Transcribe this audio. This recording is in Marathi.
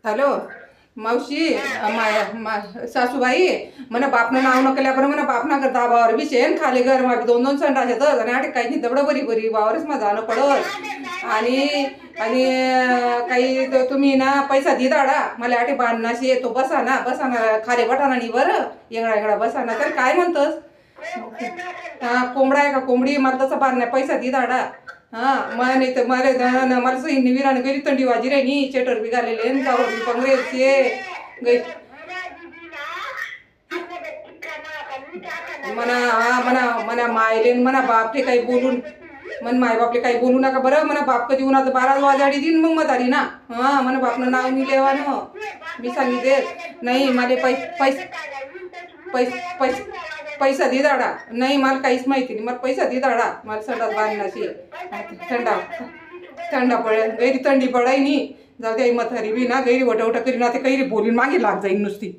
हॅलो मावशी सासूबाई मना बापनं नाव न केल्यापर्यंत मना बाप ना करता वावर बी शेण खाली घर मा दोन दोन संडास येतात आणि आठ काही नाही तेवढं बरी बरी वावरच मा जाणं पडत आणि आणि काही तुम्ही ना पैसा दि दाडा मला आठे बांधनाशी येतो बसा ना खाली बटाना नाही बरं येंगडा बसा ना तर काय म्हणतोस हा कोंबडा आहे का कोंबडी मला तसं बांधण्या पैसा दि दाडा हा मला नाही तर मला सही विरानं गेली थंडी वाजी रे नी चेटर बी घालेले जाऊ पंगरेचे गई मना मायले मना बापले काही बोलून मन माय बापले काही बोलू नका बरं मना बाप कधी उन्हात 12 वाजाडी दिन मग मग आली ना हा मना बापनं नाव मी लेवानं मी सांगितले नाही मला पैसा दे दाडा नाही मला काहीच माहिती नाही मला पैसा दे दाडा मला संडास बांधण्याची थंडा पडेल गैरी थंडी पडाय नाही जाऊ द्या म्हातारी बी ना गैरी वटा करी ना ते कैरी बोलून मागे लाग जाईल नुसती